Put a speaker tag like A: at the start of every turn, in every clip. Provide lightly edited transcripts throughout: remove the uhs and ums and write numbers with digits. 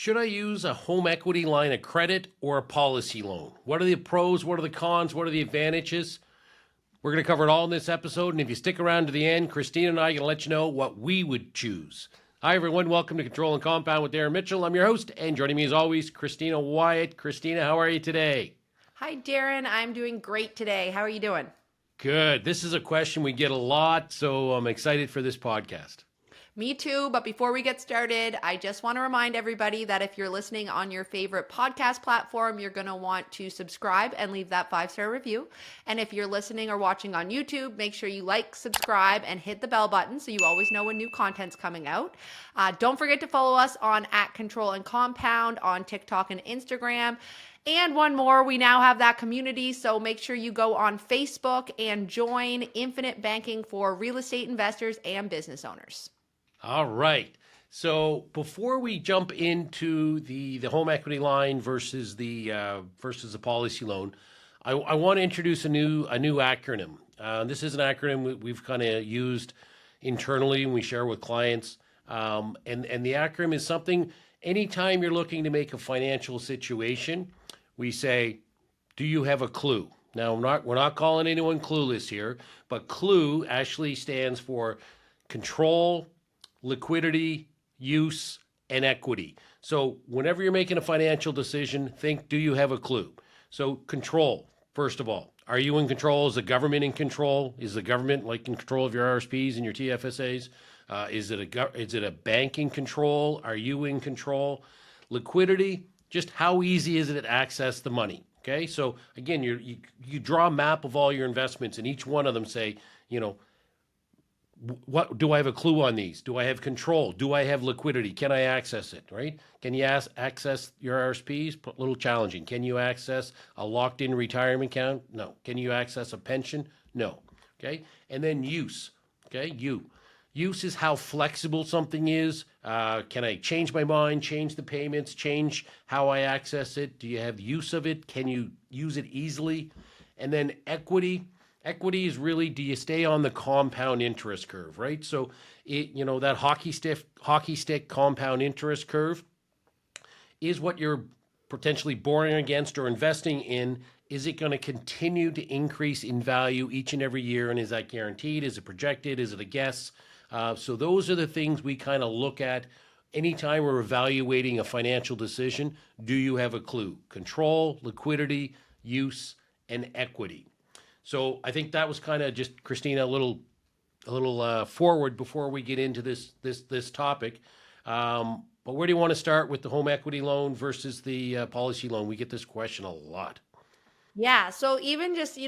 A: Should I use a home equity line of credit or a policy loan? What are the pros? What are the cons? What are the advantages? We're going to cover it all in this episode. And if you stick around to the end, Christina and I are going to let you know what we would choose. Hi, everyone. Welcome to Control and Compound with Darren Mitchell. I'm your host. And joining me as always, Christina Wyatt. Christina, how are you today?
B: Hi, Darren. I'm doing great today. How are you doing?
A: Good. This is a question we get a lot, so I'm excited for this podcast.
B: Me too. But before we get started, I just want to remind everybody that if you're listening on your favorite podcast platform, you're going to want to subscribe and leave that 5-star review. And if you're listening or watching on YouTube, make sure you like, subscribe, and hit the bell button so you always know when new content's coming out. Don't forget to follow us on @Control and Compound on TikTok and Instagram. And one more, we now have that community, so make sure you go on Facebook and join Infinite Banking for real estate investors and business owners.
A: All right. So before we jump into the home equity line versus the policy loan, I want to introduce a new acronym. This is an acronym we've kind of used internally and we share with clients. And the acronym is something. Anytime you're looking to make a financial situation, we say, "Do you have a clue?" Now we're not calling anyone clueless here, but CLUE actually stands for control, liquidity, use, and equity. So whenever you're making a financial decision, think, do you have a clue? So control, first of all. Are you in control? Is the government in control? Is the government like in control of your RSPs and your TFSAs? Is it a bank in control? Are you in control? Liquidity, just how easy is it to access the money? Okay, so again, you draw a map of all your investments and each one of them say, what do I have a clue on these? Do I have control? Do I have liquidity? Can I access it, right? Can you access your RSPs? A little challenging. Can you access a locked-in retirement account? No. Can you access a pension? No. Okay? And then use. Okay? Use is how flexible something is. Can I change my mind, change the payments, change how I access it? Do you have use of it? Can you use it easily? And then equity. Equity is really, do you stay on the compound interest curve, right? So, that hockey stick compound interest curve is what you're potentially borrowing against or investing in. Is it going to continue to increase in value each and every year? And is that guaranteed? Is it projected? Is it a guess? So those are the things we kind of look at anytime we're evaluating a financial decision. Do you have a clue? Control, liquidity, use, and equity. So I think that was kind of just, Christina, a little forward before we get into this topic. But where do you want to start with the home equity loan versus the policy loan? We get this question a lot.
B: Yeah, so even just,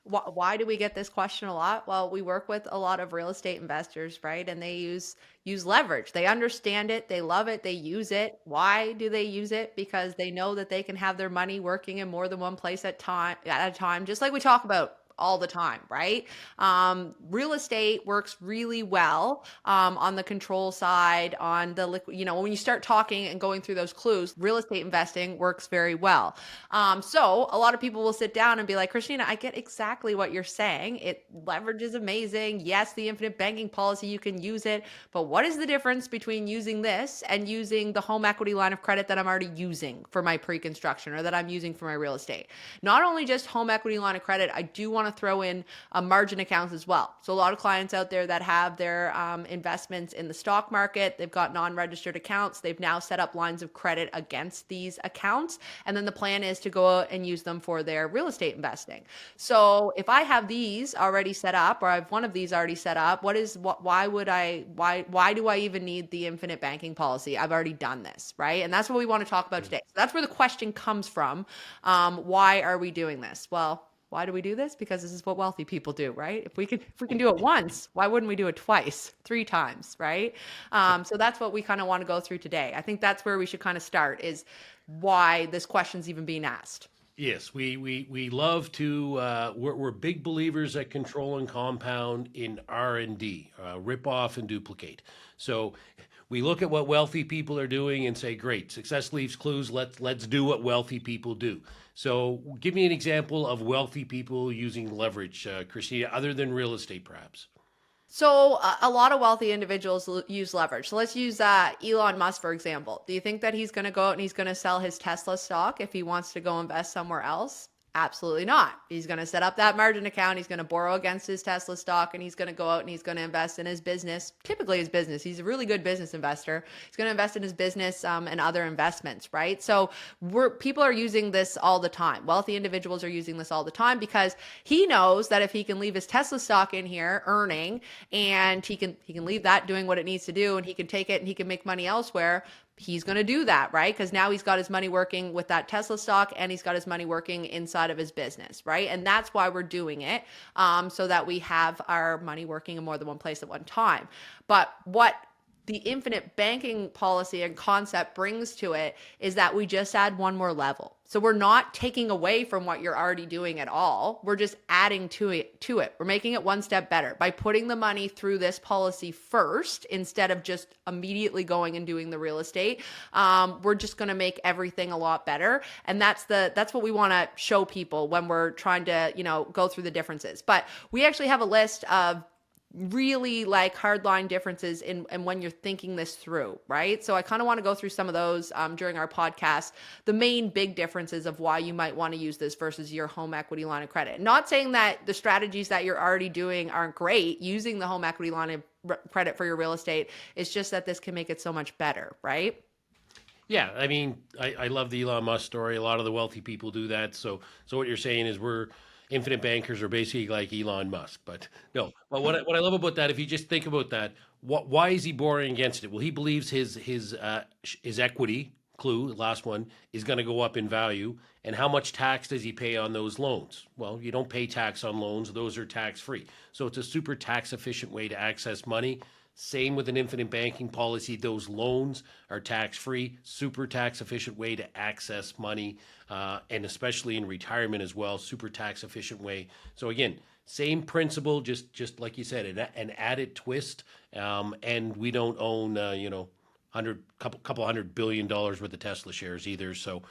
B: why do we get this question a lot? Well, we work with a lot of real estate investors, right? And they use leverage. They understand it, they love it, they use it. Why do they use it? Because they know that they can have their money working in more than one place at a time, just like we talk about all the time, right? Real estate works really well on the control side, on the liquid, when you start talking and going through those clues, real estate investing works very well. So a lot of people will sit down and be like, Christina, I get exactly what you're saying. Leverage is amazing. Yes, the infinite banking policy, you can use it, but what is the difference between using this and using the home equity line of credit that I'm already using for my pre-construction or that I'm using for my real estate? Not only just home equity line of credit, I do want to throw in margin accounts as well. So a lot of clients out there that have their investments in the stock market, they've got non-registered accounts. They've now set up lines of credit against these accounts. And then the plan is to go out and use them for their real estate investing. So if I have these already set up, or I have one of these already set up, why do I even need the infinite banking policy? I've already done this, right? And that's what we want to talk about today. So that's where the question comes from. Why are we doing this? Well, why do we do this? Because this is what wealthy people do, right? If we can do it once, why wouldn't we do it twice, 3 times, right? So that's what we kind of want to go through today. I think that's where we should kind of start, is why this question's even being asked.
A: Yes, we love to. We're big believers at Control and Compound in R&D, rip off and duplicate. So we look at what wealthy people are doing and say, great, success leaves clues. Let's do what wealthy people do. So give me an example of wealthy people using leverage, Christina, other than real estate, perhaps.
B: So a lot of wealthy individuals use leverage. So let's use Elon Musk, for example. Do you think that he's going to go out and he's going to sell his Tesla stock if he wants to go invest somewhere else? Absolutely not. He's going to set up that margin account. He's going to borrow against his Tesla stock, and he's going to go out and he's going to invest in his business, typically his business. He's a really good business investor. He's going to invest in his business and other investments, right? So people are using this all the time. Wealthy individuals are using this all the time because he knows that if he can leave his Tesla stock in here earning, and he can leave that doing what it needs to do, and he can take it and he can make money elsewhere, he's going to do that, right? Because now he's got his money working with that Tesla stock, and he's got his money working inside of his business, right? And that's why we're doing it, so that we have our money working in more than one place at one time. But what the infinite banking policy and concept brings to it is that we just add one more level. So we're not taking away from what you're already doing at all. We're just adding to it. We're making it one step better by putting the money through this policy first instead of just immediately going and doing the real estate. We're just going to make everything a lot better, and that's what we want to show people when we're trying to go through the differences. But we actually have a list of really like hardline differences in when you're thinking this through, right? So I kind of want to go through some of those during our podcast, the main big differences of why you might want to use this versus your home equity line of credit. Not saying that the strategies that you're already doing aren't great, using the home equity line of credit for your real estate. It's just that this can make it so much better, right?
A: Yeah, I mean, I love the Elon Musk story. A lot of the wealthy people do that. So what you're saying is infinite bankers are basically like Elon Musk. But no, but what I love about that, if you just think about that, why is he borrowing against it? Well, he believes his equity, clue, last one, is going to go up in value. And how much tax does he pay on those loans? Well, you don't pay tax on loans; those are tax free. So it's a super tax efficient way to access money. Same with an infinite banking policy. Those loans are tax-free, super tax-efficient way to access money, and especially in retirement as well, super tax-efficient way. So again, same principle, just like you said, an added twist. And we don't own, couple $100 billion worth of Tesla shares either. So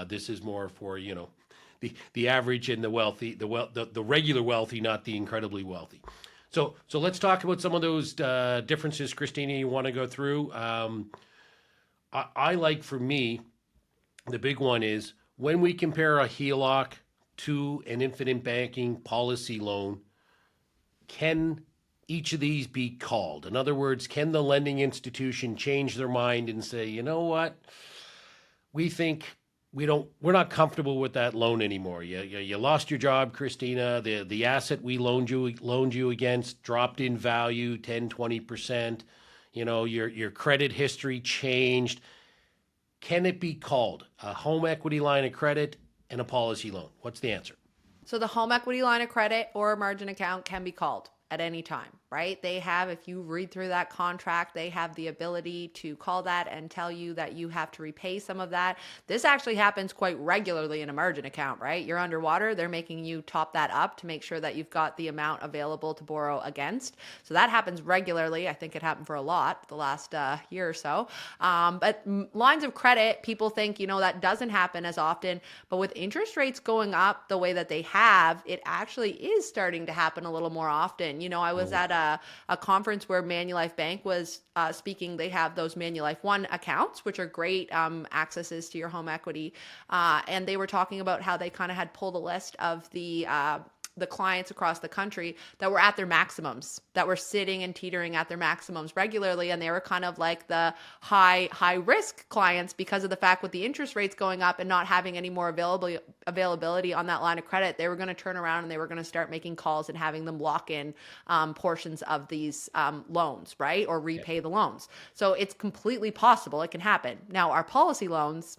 A: this is more for the average and the wealthy, the regular wealthy, not the incredibly wealthy. So let's talk about some of those differences, Christina, you want to go through. I like, for me, the big one is when we compare a HELOC to an infinite banking policy loan, can each of these be called? In other words, can the lending institution change their mind and say, you know what, we think we're not comfortable with that loan anymore. You lost your job, Christina. The asset we loaned you against dropped in value 10, 20%. Your credit history changed. Can it be called a home equity line of credit and a policy loan? What's the answer?
B: So the home equity line of credit or a margin account can be called at any time, right? They have, if you read through that contract, they have the ability to call that and tell you that you have to repay some of that. This actually happens quite regularly in a margin account, right? You're underwater, they're making you top that up to make sure that you've got the amount available to borrow against. So that happens regularly. I think it happened for a lot the last year or so. But lines of credit, people think, that doesn't happen as often, but with interest rates going up the way that they have, it actually is starting to happen a little more often. I was at a conference where Manulife Bank was speaking. They have those Manulife One accounts, which are great accesses to your home equity. And they were talking about how they kind of had pulled a list of the clients across the country that were at their maximums, that were sitting and teetering at their maximums regularly. And they were kind of like the high risk clients because of the fact with the interest rates going up and not having any more availability on that line of credit, they were going to turn around and they were going to start making calls and having them lock in portions of these loans, right? Or repay the loans. So it's completely possible. It can happen. Now, our policy loans,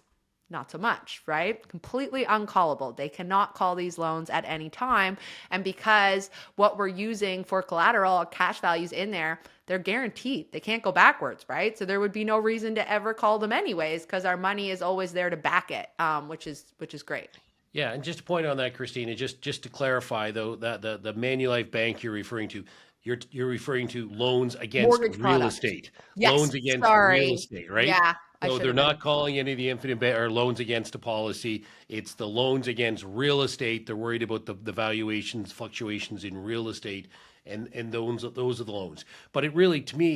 B: not so much, right? Completely uncallable. They cannot call these loans at any time. And because what we're using for collateral, cash values in there, they're guaranteed. They can't go backwards, right? So there would be no reason to ever call them anyways, because our money is always there to back it, which is great.
A: Yeah, and just to point on that, Christina, just to clarify though, that the Manulife Bank you're referring to, you're referring to loans against
B: Mortgage
A: real
B: products.
A: estate.
B: Yes,
A: Loans against
B: sorry.
A: real estate, right?
B: Yeah, I
A: So
B: should
A: they're
B: have been.
A: not calling any of the infinite or loans against a policy. It's the loans against real estate. They're worried about the valuations, fluctuations in real estate, and those are the loans. But it really, to me,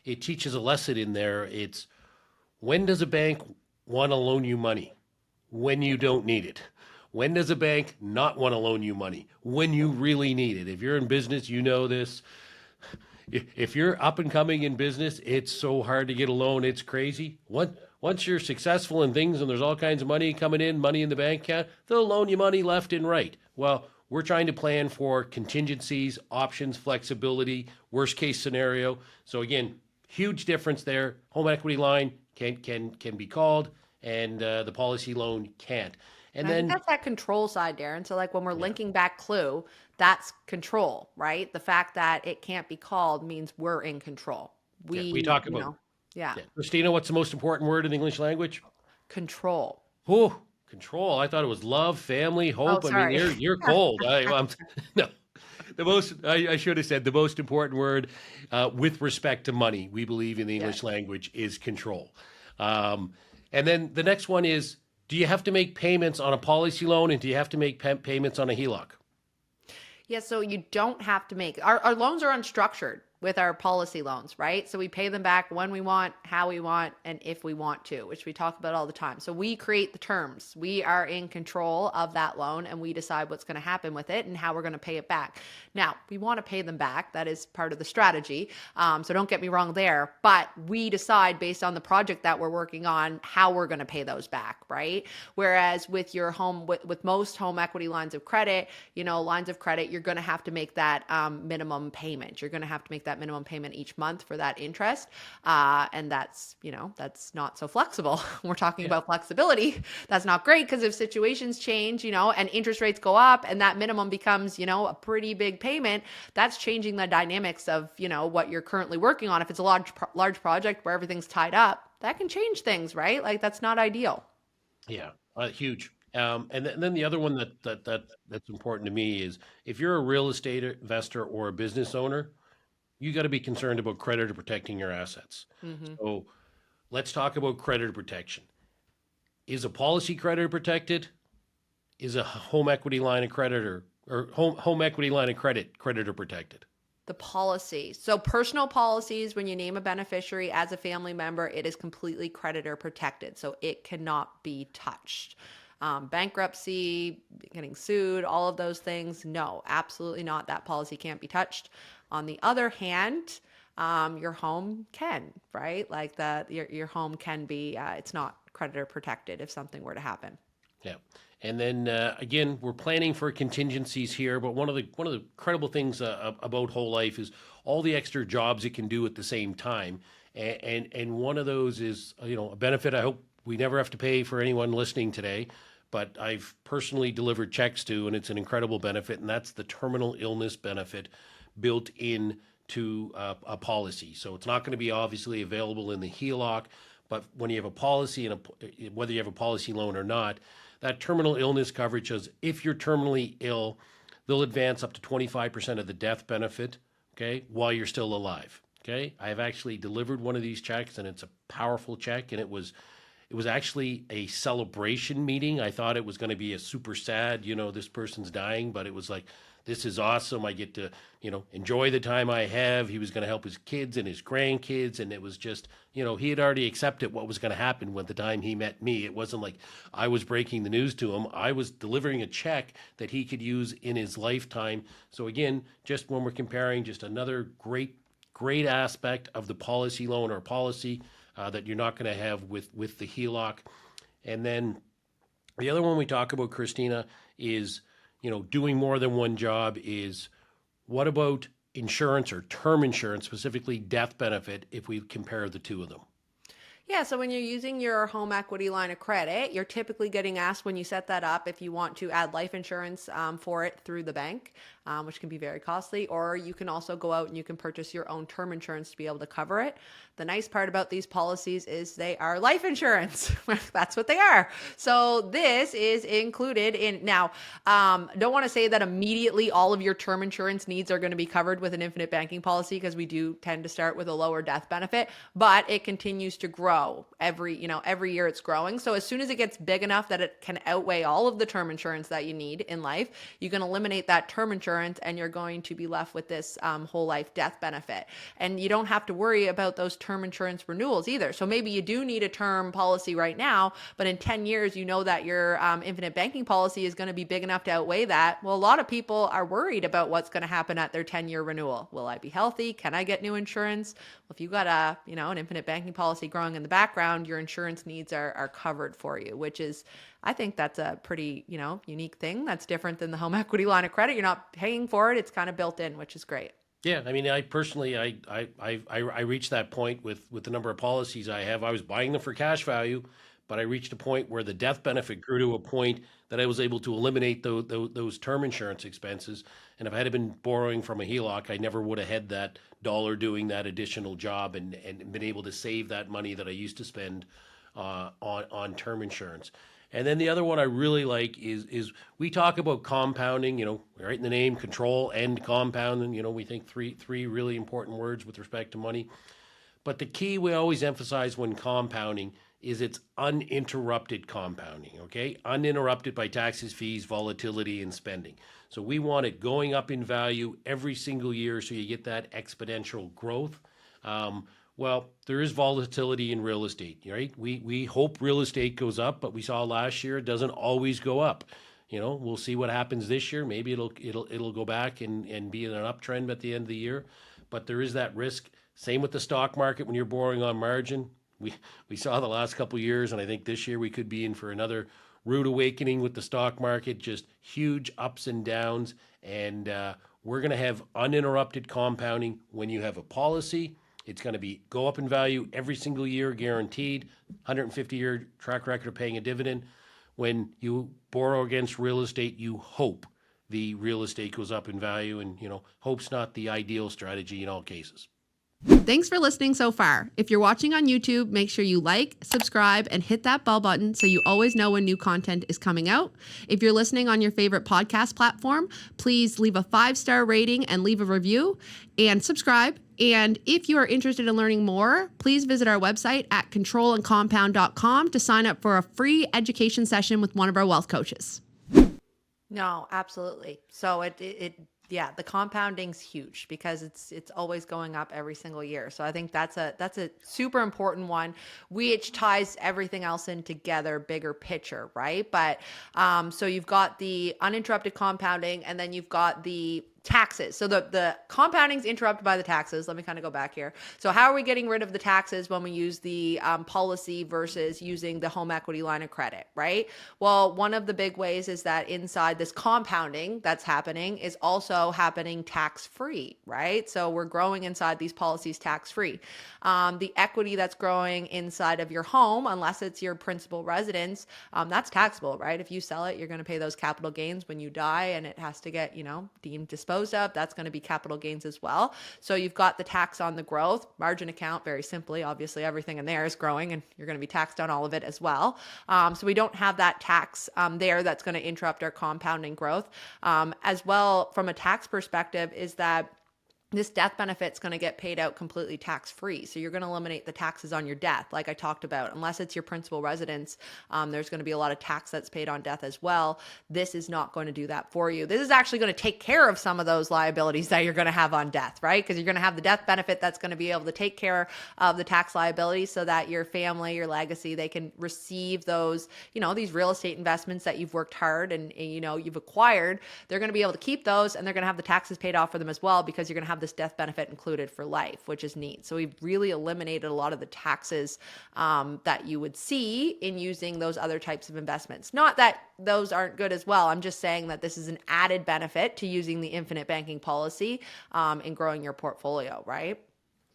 A: it teaches a lesson in there. It's when does a bank want to loan you money? When you don't need it. When does a bank not want to loan you money? When you really need it. If you're in business, you know this. If you're up and coming in business, it's so hard to get a loan. It's crazy. Once you're successful in things and there's all kinds of money coming in, money in the bank account, they'll loan you money left and right. Well, we're trying to plan for contingencies, options, flexibility, worst case scenario. So again, huge difference there. Home equity line can be called, and the policy loan can't. And
B: And I think
A: then
B: that's that control side, Darren. So like when we're
A: yeah,
B: linking back Clue, that's control, right? The fact that it can't be called means we're in control.
A: yeah, we talk
B: You
A: about
B: know, yeah,
A: yeah. Christina, what's the most important word in the English language?
B: control.
A: Oh, control. I thought it was love, family,
B: Oh,
A: hope. I mean,
B: sorry.
A: you're cold. I'm no. The most I should have said the most important word with respect to money, we believe in the
B: Yeah.
A: English language is control. Um, and then the next one is: do you have to make payments on a policy loan, and do you have to make payments on a HELOC?
B: Yeah, so you don't have to make our loans are unstructured with our policy loans, right? So we pay them back when we want, how we want, and if we want to, which we talk about all the time. So we create the terms. We are in control of that loan and we decide what's going to happen with it and how we're going to pay it back. Now, we want to pay them back. That is part of the strategy. So don't get me wrong there, but we decide based on the project that we're working on how we're going to pay those back, right? Whereas with your home, with most home equity lines of credit, lines of credit, you're going to have to make that minimum payment. You're going to have to make that minimum payment each month for that interest. And that's not so flexible. We're talking
A: Yeah,
B: about flexibility. That's not great because if situations change, and interest rates go up and that minimum becomes, a pretty big payment, that's changing the dynamics of, what you're currently working on. If it's a large project where everything's tied up, that can change things, right? Like that's not ideal.
A: yeah, huge. And then the other one that's important to me is if you're a real estate investor or a business owner, you got to be concerned about creditor protecting your assets.
B: Hmm.
A: So let's talk about creditor protection. Is a policy creditor protected? Is a home equity line of creditor or home equity line of creditor protected?
B: The policy. So personal policies, when you name a beneficiary as a family member, it is completely creditor protected. So it cannot be touched. Bankruptcy, getting sued, all of those things, no, absolutely not. That policy can't be touched. On the other hand, your home can, right? Like your home can be, it's not creditor protected if something were to happen.
A: Yeah. And then again, we're planning for contingencies here, but one of the incredible things about whole life is all the extra jobs it can do at the same time. And one of those is a benefit I hope we never have to pay for anyone listening today, but I've personally delivered checks to, and it's an incredible benefit, and that's the terminal illness benefit built in to a policy. So it's not going to be obviously available in the HELOC, but when you have a policy and whether you have a policy loan or not, that terminal illness coverage says if you're terminally ill, they'll advance up to 25% of the death benefit, okay, while you're still alive. Okay. I've actually delivered one of these checks and it's a powerful check, and it was actually a celebration meeting. I thought it was going to be a super sad, this person's dying, but it was like, this is awesome. I get to, enjoy the time I have. He was going to help his kids and his grandkids. And it was just, he had already accepted what was going to happen when the time he met me. It wasn't like I was breaking the news to him. I was delivering a check that he could use in his lifetime. So again, just when we're comparing, just another great aspect of the policy loan or policy that you're not going to have with the HELOC. And then the other one we talk about, Christina, is doing more than one job. Is what about insurance or term insurance, specifically death benefit, if we compare the two of them?
B: Yeah, so when you're using your home equity line of credit, you're typically getting asked when you set that up if you want to add life insurance for it through the bank, which can be very costly, or you can also go out and you can purchase your own term insurance to be able to cover it. The nice part about these policies is they are life insurance. That's what they are. So this is included in now. Don't want to say that immediately all of your term insurance needs are going to be covered with an infinite banking policy because we do tend to start with a lower death benefit, but it continues to grow grow every year it's growing. So as soon as it gets big enough that it can outweigh all of the term insurance that you need in life, you can eliminate that term insurance and you're going to be left with this whole life death benefit. And you don't have to worry about those term insurance renewals either. So maybe you do need a term policy right now, but in 10 years, you know that your infinite banking policy is going to be big enough to outweigh that. Well, a lot of people are worried about what's going to happen at their 10-year renewal. Will I be healthy? Can I get new insurance? Well, if you've got an infinite banking policy growing in the background, your insurance needs are covered for you, which is, I think that's a pretty, unique thing. That's different than the home equity line of credit. You're not paying for it. It's kind of built in, which is great.
A: Yeah, I mean, I personally, I reached that point with the number of policies I have. I was buying them for cash value, but I reached a point where the death benefit grew to a point that I was able to eliminate those term insurance expenses. And if I had been borrowing from a HELOC, I never would have had that dollar doing that additional job and been able to save that money that I used to spend on term insurance. And then the other one I really like is we talk about compounding, right in the name, control and compounding. We think three really important words with respect to money. But the key we always emphasize when compounding is it's uninterrupted compounding, okay? Uninterrupted by taxes, fees, volatility, and spending. So we want it going up in value every single year so you get that exponential growth. Well, there is volatility in real estate, right? We hope real estate goes up, but we saw last year it doesn't always go up. We'll see what happens this year. Maybe it'll go back and be in an uptrend at the end of the year. But there is that risk. Same with the stock market when you're borrowing on margin. We saw the last couple of years, and I think this year we could be in for another rude awakening with the stock market, just huge ups and downs. And we're going to have uninterrupted compounding when you have a policy. It's going to go up in value every single year, guaranteed. 150-year track record of paying a dividend. When you borrow against real estate, you hope the real estate goes up in value, and hope's not the ideal strategy in all cases.
C: Thanks for listening so far. If you're watching on YouTube, make sure you like, subscribe, and hit that bell button so you always know when new content is coming out. If you're listening on your favorite podcast platform, please leave a 5-star rating and leave a review and subscribe. And if you are interested in learning more, please visit our website at controlandcompound.com to sign up for a free education session with one of our wealth coaches.
B: No, absolutely. So yeah, the compounding's huge because it's always going up every single year. So I think that's a super important one, which ties everything else in together, bigger picture, right? But so you've got the uninterrupted compounding, and then you've got the taxes. So the compounding is interrupted by the taxes. Let me kind of go back here. So how are we getting rid of the taxes when we use the policy versus using the home equity line of credit, right? Well, one of the big ways is that inside this compounding that's happening is also happening tax-free, right? So we're growing inside these policies tax-free. The equity that's growing inside of your home, unless it's your principal residence, that's taxable, right? If you sell it, you're going to pay those capital gains when you die, and it has to get, deemed disposed of. That's going to be capital gains as well. So you've got the tax on the growth margin account, very simply. Obviously, everything in there is growing, and you're going to be taxed on all of it as well. So we don't have that tax there that's going to interrupt our compounding growth. As well, from a tax perspective, is that this death benefit's going to get paid out completely tax-free. So you're going to eliminate the taxes on your death, like I talked about. Unless it's your principal residence, there's going to be a lot of tax that's paid on death as well. This is not going to do that for you. This is actually going to take care of some of those liabilities that you're going to have on death, right? Because you're going to have the death benefit that's going to be able to take care of the tax liability so that your family, your legacy, they can receive those, these real estate investments that you've worked hard and you've acquired. They're going to be able to keep those, and they're going to have the taxes paid off for them as well, because you're going to have this death benefit included for life, which is neat. So we've really eliminated a lot of the taxes that you would see in using those other types of investments. Not that those aren't good as well. I'm just saying that this is an added benefit to using the infinite banking policy in growing your portfolio, right?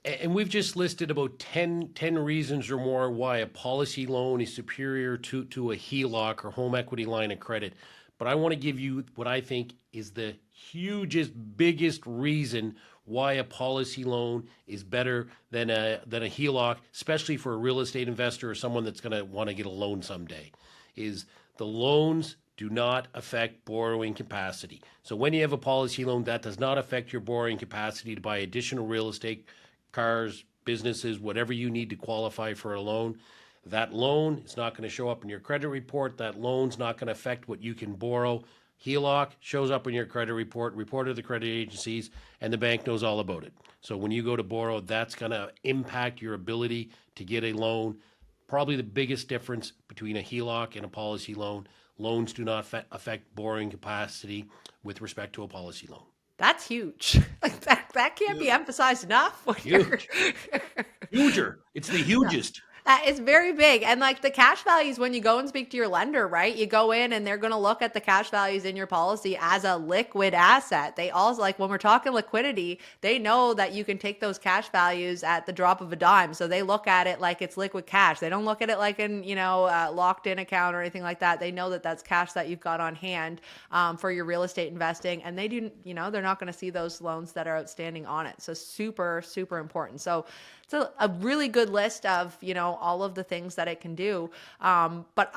A: And we've just listed about 10 reasons or more why a policy loan is superior to a HELOC or home equity line of credit. But I want to give you what I think is the hugest, biggest reason why a policy loan is better than a HELOC, especially for a real estate investor or someone that's going to want to get a loan someday, is the loans do not affect borrowing capacity. So when you have a policy loan, that does not affect your borrowing capacity to buy additional real estate, cars, businesses, whatever you need to qualify for a loan. That loan is not going to show up in your credit report. That loan's not going to affect what you can borrow. HELOC shows up in your credit report, reported to the credit agencies, and the bank knows all about it. So when you go to borrow, that's going to impact your ability to get a loan. Probably the biggest difference between a HELOC and a policy loan. Loans do not affect borrowing capacity with respect to a policy loan.
B: That's huge. Like that can't be emphasized enough.
A: Huge. Huger. It's the hugest.
B: That is very big. And like the cash values, when you go and speak to your lender, right? You go in and they're going to look at the cash values in your policy as a liquid asset. They also, like when we're talking liquidity, they know that you can take those cash values at the drop of a dime. So they look at it like it's liquid cash. They don't look at it like an, locked in account or anything like that. They know that that's cash that you've got on hand for your real estate investing. And they do, they're not going to see those loans that are outstanding on it. So super, super important. So it's a really good list of, all of the things that it can do. But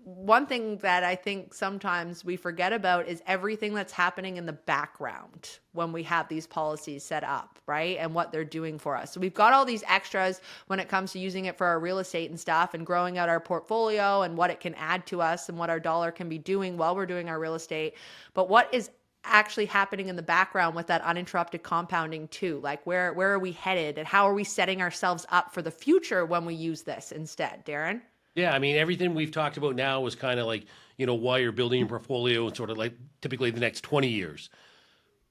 B: one thing that I think sometimes we forget about is everything that's happening in the background when we have these policies set up, right? And what they're doing for us. So we've got all these extras when it comes to using it for our real estate and stuff and growing out our portfolio and what it can add to us and what our dollar can be doing while we're doing our real estate. But what is actually happening in the background with that uninterrupted compounding too? Like where are we headed and how are we setting ourselves up for the future when we use this instead, Darren?
A: Yeah, I mean, everything we've talked about now was kind of like, why you're building your portfolio and sort of like typically the next 20 years.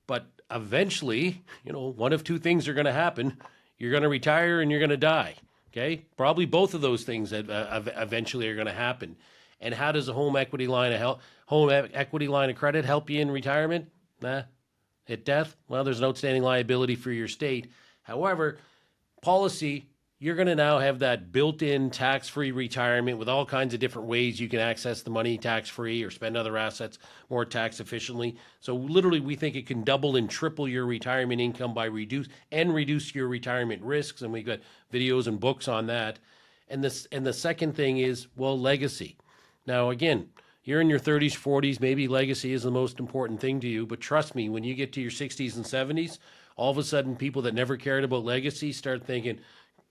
A: But eventually, one of two things are going to happen. You're going to retire and you're going to die. Okay? Probably both of those things that eventually are going to happen. And how does a home equity line of credit help you in retirement? At death, well, there's an outstanding liability for your state. However, policy, you're going to now have that built-in tax-free retirement with all kinds of different ways you can access the money tax-free or spend other assets more tax efficiently. So literally, we think it can double and triple your retirement income by reduce your retirement risks. And we've got videos and books on that. And the second thing is, legacy. Now, again, you're in your 30s, 40s, maybe legacy is the most important thing to you. But trust me, when you get to your 60s and 70s, all of a sudden people that never cared about legacy start thinking,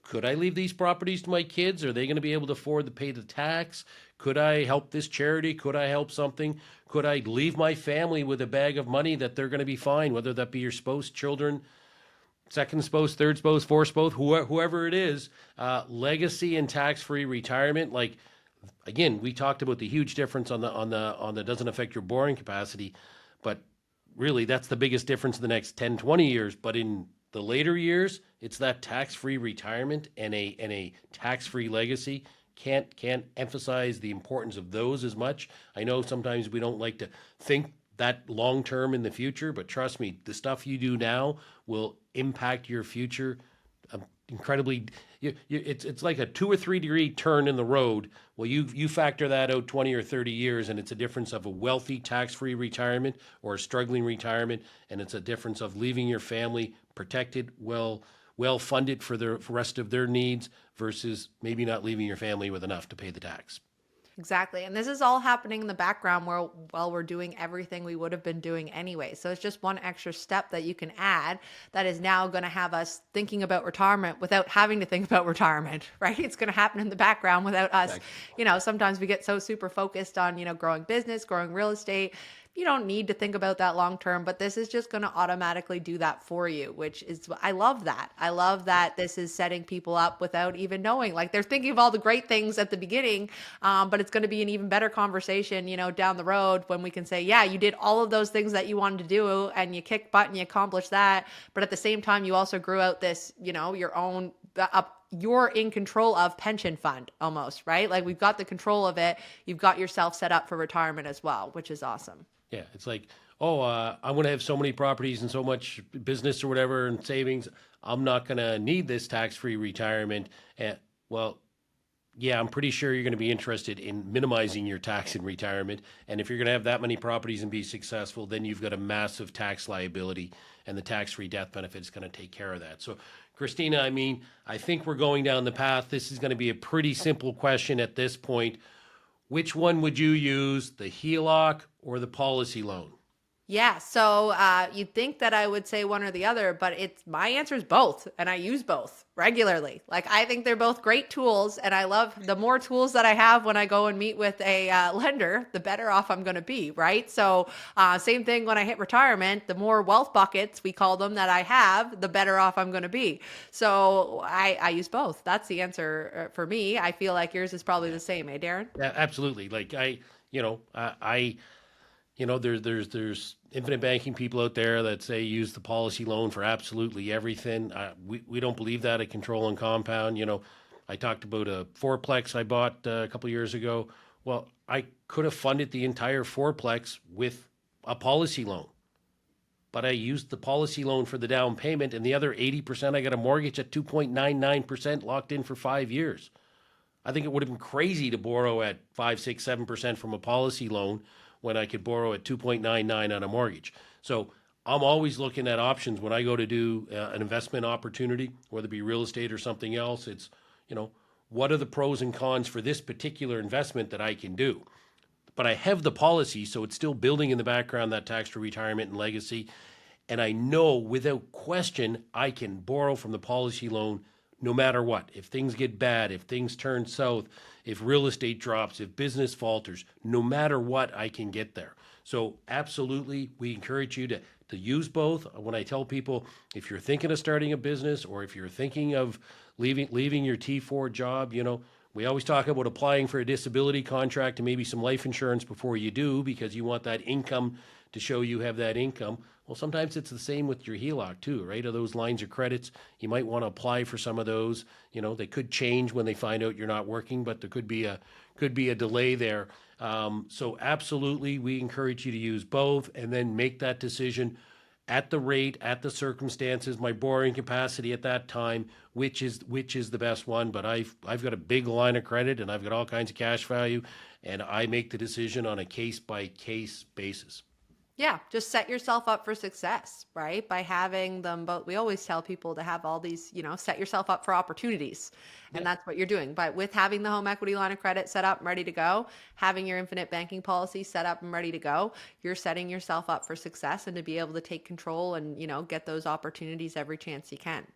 A: could I leave these properties to my kids? Are they going to be able to afford to pay the tax? Could I help this charity? Could I help something? Could I leave my family with a bag of money that they're going to be fine, whether that be your spouse, children, second spouse, third spouse, fourth spouse, whoever it is? Legacy and tax-free retirement, like, again, we talked about the huge difference on the doesn't affect your borrowing capacity, but really that's the biggest difference in the next 10, 20 years. But in the later years, it's that tax-free retirement and a tax-free legacy. Can't emphasize the importance of those as much. I know sometimes we don't like to think that long-term in the future, but trust me, the stuff you do now will impact your future incredibly. It's like a 2 or 3 degree turn in the road. Well, you factor that out 20 or 30 years, and it's a difference of a wealthy tax-free retirement or a struggling retirement, and it's a difference of leaving your family protected, well funded for the rest of their needs versus maybe not leaving your family with enough to pay the tax.
B: Exactly. And this is all happening in the background while we're doing everything we would have been doing anyway. So it's just one extra step that you can add that is now going to have us thinking about retirement without having to think about retirement, right? It's going to happen in the background without us, sometimes we get so super focused on, growing business, growing real estate. You don't need to think about that long term, but this is just going to automatically do that for you, which is, I love that. I love that this is setting people up without even knowing. Like they're thinking of all the great things at the beginning, but it's going to be an even better conversation, down the road when we can say, yeah, you did all of those things that you wanted to do and you kicked butt and you accomplished that. But at the same time, you also grew out this, your own you're in control of pension fund almost, right? Like we've got the control of it. You've got yourself set up for retirement as well, which is awesome.
A: Yeah, it's like, I'm going to have so many properties and so much business or whatever and savings. I'm not going to need this tax-free retirement. And yeah, I'm pretty sure you're going to be interested in minimizing your tax in retirement. And if you're going to have that many properties and be successful, then you've got a massive tax liability, and the tax-free death benefit is going to take care of that. So, Christina, I think we're going down the path. This is going to be a pretty simple question at this point. Which one would you use, the HELOC or the policy loan?
B: Yeah, so you'd think that I would say one or the other, but it's my answer is both, and I use both regularly. Like I think they're both great tools, and I love the more tools that I have when I go and meet with a lender, the better off I'm going to be, right? So same thing when I hit retirement, the more wealth buckets we call them that I have, the better off I'm going to be. So I use both. That's the answer for me. I feel like yours is probably the same, eh, Darren?
A: Yeah, absolutely. Like there's infinite banking people out there that say use the policy loan for absolutely everything. We don't believe that at Control and Compound. I talked about a fourplex I bought a couple of years ago. Well, I could have funded the entire fourplex with a policy loan, but I used the policy loan for the down payment, and the other 80% I got a mortgage at 2.99% locked in for 5 years. I think it would have been crazy to borrow at 5, 6, 7% from a policy loan when I could borrow at 2.99 on a mortgage. So I'm always looking at options when I go to do an investment opportunity, whether it be real estate or something else. It's, what are the pros and cons for this particular investment that I can do? But I have the policy, so it's still building in the background that tax-free retirement and legacy. And I know without question I can borrow from the policy loan no matter what. If things get bad, if things turn south, if real estate drops, if business falters, no matter what, I can get there. So absolutely, we encourage you to use both. When I tell people, if you're thinking of starting a business or if you're thinking of leaving your T4 job, we always talk about applying for a disability contract and maybe some life insurance before you do, because you want that income to show you have that income. Well, sometimes it's the same with your HELOC too, right? Are those lines of credits? You might want to apply for some of those. They could change when they find out you're not working, but there could be a delay there. So absolutely, we encourage you to use both and then make that decision at the rate, at the circumstances, my borrowing capacity at that time, which is the best one. But I've got a big line of credit and I've got all kinds of cash value, and I make the decision on a case by case basis.
B: Yeah, just set yourself up for success, right? By having them both. We always tell people to have all these, set yourself up for opportunities. And that's what you're doing. But with having the home equity line of credit set up and ready to go, having your infinite banking policy set up and ready to go, you're setting yourself up for success and to be able to take control and, get those opportunities every chance you can.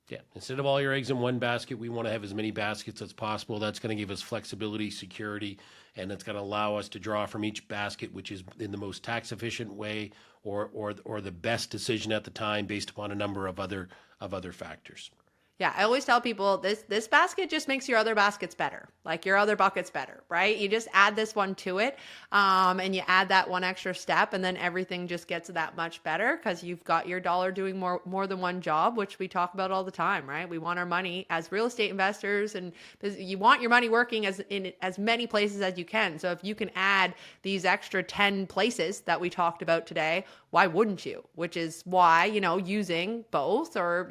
A: Yeah, instead of all your eggs in one basket, we want to have as many baskets as possible. That's going to give us flexibility, security, and it's going to allow us to draw from each basket, which is in the most tax efficient way or the best decision at the time based upon a number of other factors.
B: Yeah, I always tell people this basket just makes your other baskets better, like your other buckets better, right? You just add this one to it, and you add that one extra step, and then everything just gets that much better because you've got your dollar doing more than one job, which we talk about all the time, right? We want our money as real estate investors, and you want your money working in as many places as you can. So if you can add these extra 10 places that we talked about today, why wouldn't you? Which is why, using both or,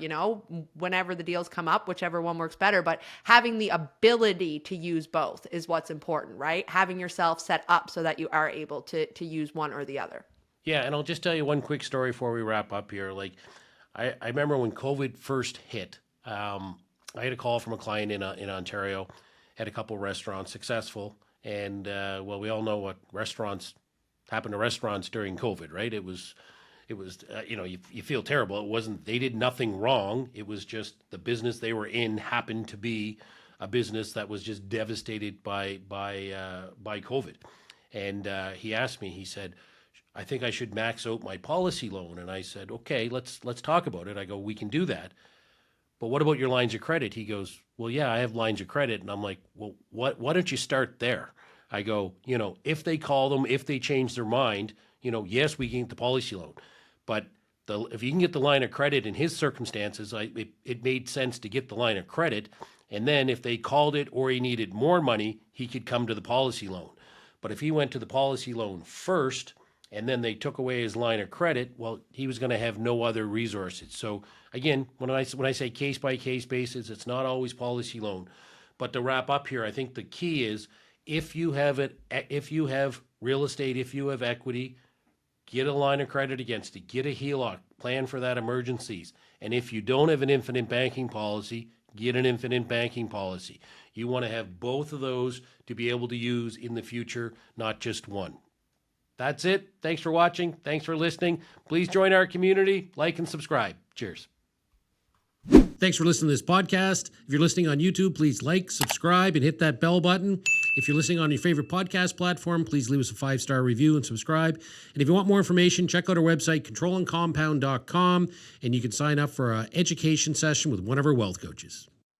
B: whenever the deals come up, whichever one works better, but having the ability to use both is what's important, right? Having yourself set up so that you are able to use one or the other.
A: Yeah, and I'll just tell you one quick story before we wrap up here. Like, I remember when COVID first hit, I had a call from a client in Ontario, had a couple restaurants, successful, and we all know what happened to restaurants during COVID, right? It was you feel terrible. It wasn't, they did nothing wrong. It was just the business they were in happened to be a business that was just devastated by COVID. And he asked me, he said, I think I should max out my policy loan. And I said, okay, let's talk about it. I go, we can do that. But what about your lines of credit? He goes, well, yeah, I have lines of credit. And I'm like, well, why don't you start there? I go, if they call them, if they change their mind, yes, we can get the policy loan. But if you can get the line of credit in his circumstances, it made sense to get the line of credit. And then if they called it or he needed more money, he could come to the policy loan. But if he went to the policy loan first and then they took away his line of credit, well, he was going to have no other resources. So again, when I say case by case basis, it's not always policy loan. But to wrap up here, I think the key is, if you have real estate, if you have equity, get a line of credit against it, get a HELOC, plan for that emergencies. And if you don't have an infinite banking policy, get an infinite banking policy. You want to have both of those to be able to use in the future, not just one. That's it. Thanks for watching. Thanks for listening. Please join our community, like and subscribe. Cheers. Thanks for listening to this podcast. If you're listening on YouTube, please like, subscribe, and hit that bell button. If you're listening on your favorite podcast platform, please leave us a 5-star review and subscribe. And if you want more information, check out our website, controllandcompound.com, and you can sign up for an education session with one of our wealth coaches.